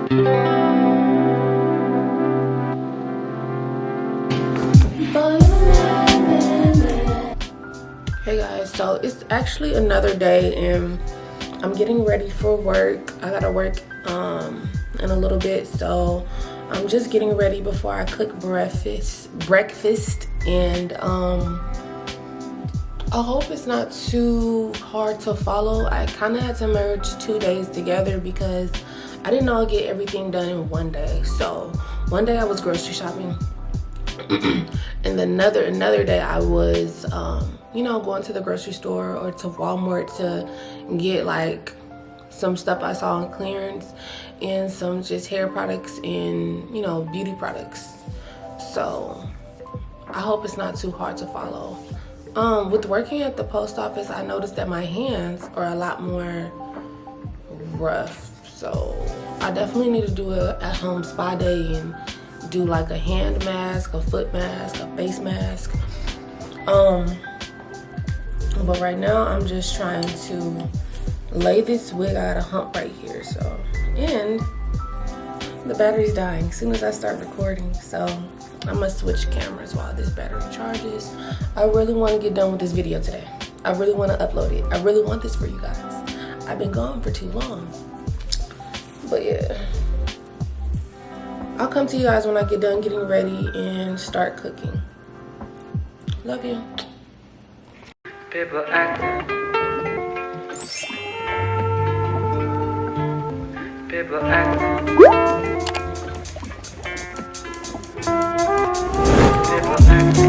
Hey guys, so it's actually another day and I'm getting ready for work. I gotta work in a little bit, so I'm just getting ready before I cook breakfast and I hope it's not too hard to follow. I kind of had to merge 2 days together because I didn't all get everything done in one day. So one day I was grocery shopping and another day I was you know, going to the grocery store or to Walmart to get like some stuff I saw on clearance and some just hair products and, you know, beauty products. So I hope it's not too hard to follow. With working at the post office, I noticed that my hands are a lot more rough. So I definitely need to do a at-home spa day and do like a hand mask, a foot mask, a face mask. But right now I'm just trying to lay this wig. I got a hump right here, so, and the battery's dying as soon as I start recording, so I'm gonna switch cameras while this battery charges. I really want to get done with this video today. I really want to upload it. I really want this for you guys. I've been gone for too long, but yeah, I'll come to you guys when I get done getting ready and start cooking. Love you. People acting. People acting. People acting.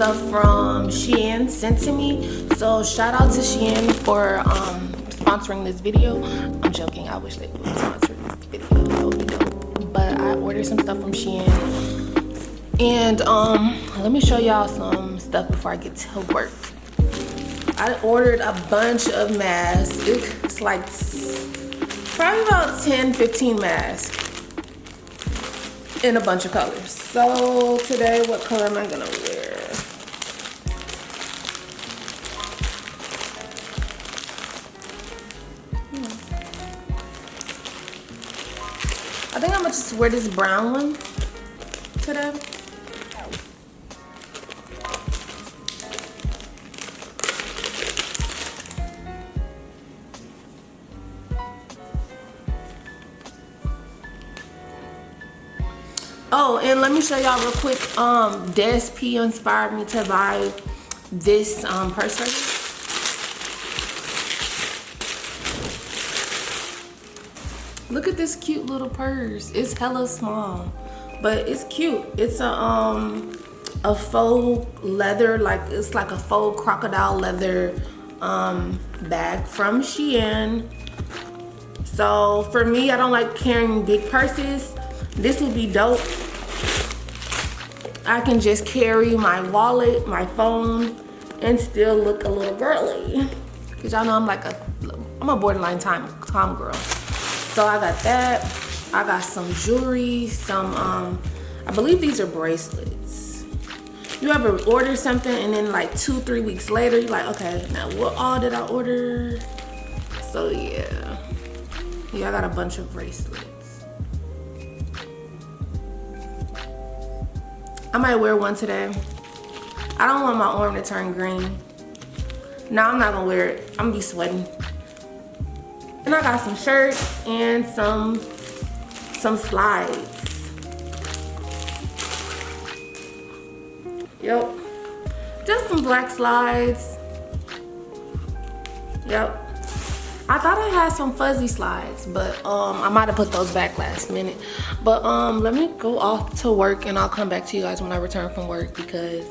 stuff from Shein sent to me. So shout out to Shein for sponsoring this video. I'm joking, I wish they would sponsor this video, that would be dope. But I ordered some stuff from Shein. And let me show y'all some stuff before I get to work. I ordered a bunch of masks. It's like probably about 10-15 masks in a bunch of colors. So today, what color am I gonna wear? I think I'm gonna just wear this brown one today. Oh, and let me show y'all real quick. Des P inspired me to buy this purse right here. Look at this cute little purse. It's hella small, but it's cute. It's a faux leather, like it's like a faux crocodile leather bag from Shein. So for me, I don't like carrying big purses. This would be dope. I can just carry my wallet, my phone, and still look a little girly. Cause y'all know I'm a borderline tom girl. So I got that. I got some jewelry, some I believe these are bracelets. You ever order something and then like 2-3 weeks later you're like, okay, now what all did I order? So yeah, I got a bunch of bracelets. I might wear one today. I don't want my arm to turn green. No, I'm not gonna wear it. I'm gonna be sweating. And I got some shirts and some slides. Yep. Just some black slides. Yep. I thought I had some fuzzy slides, but I might have put those back last minute. But let me go off to work and I'll come back to you guys when I return from work because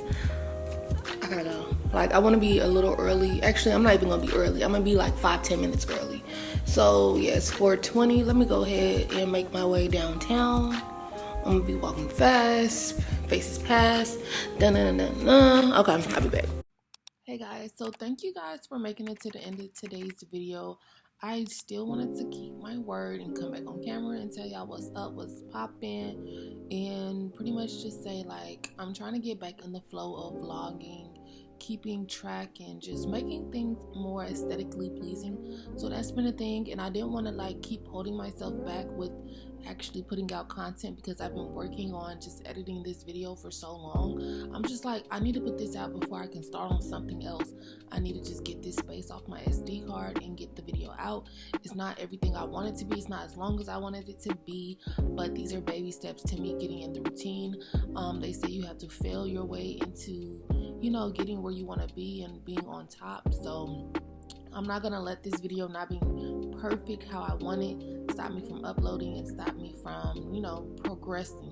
I gotta go. Like, I wanna be a little early. Actually, I'm not even gonna be early. I'm gonna be like 5-10 minutes early. So yeah, it's 4:20. Let me go ahead and make my way downtown. I'm gonna be walking fast, faces past. Dun-dun-dun-dun. Okay, I'll be back. Hey guys, so thank you guys for making it to the end of today's video. I still wanted to keep my word and come back on camera and tell y'all what's up, what's poppin', and pretty much just say like I'm trying to get back in the flow of vlogging, keeping track, and just making things more aesthetically pleasing. So that's been a thing, and I didn't want to like keep holding myself back with actually putting out content because I've been working on just editing this video for so long. I'm just like, I need to put this out before I can start on something else. I need to just get this space off my SD card and get the video out. It's not everything I want it to be. It's not as long as I wanted it to be, but these are baby steps to me getting in the routine. They say you have to fail your way into, you know, getting where you want to be and being on top. So I'm not gonna let this video not be perfect how I want it stop me from uploading and stop me from, you know, progressing.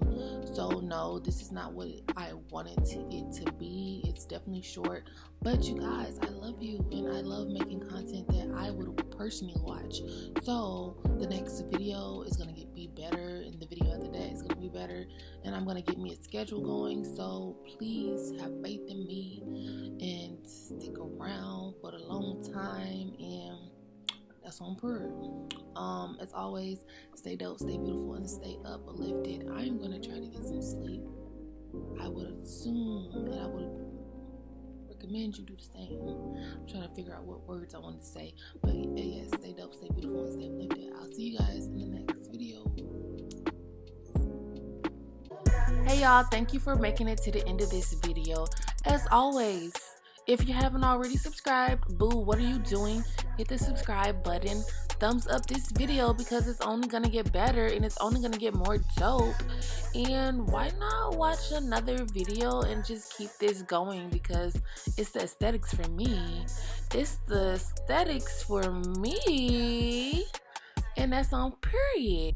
So no, this is not what I wanted it to be. It's definitely short, but you guys, I love you and I love making content that I would personally watch. So the next video is gonna be better, and the video of the day is gonna be better, and I'm gonna get me a schedule going. So please have faith in me and stick around for a long time, and that's on prayer. As always, stay dope, stay beautiful, and stay uplifted. I'm gonna try to get some sleep. I would assume that I would recommend you do the same. I'm trying to figure out what words I wanted to say, but yes, stay dope, stay beautiful, and stay uplifted. I'll see you guys in the next video. Hey y'all, thank you for making it to the end of this video. As always, if you haven't already subscribed, boo, what are you doing? Hit the subscribe button, thumbs up this video, because it's only gonna get better and it's only gonna get more dope. And why not watch another video and just keep this going, because it's the aesthetics for me. It's the aesthetics for me, and that's on period.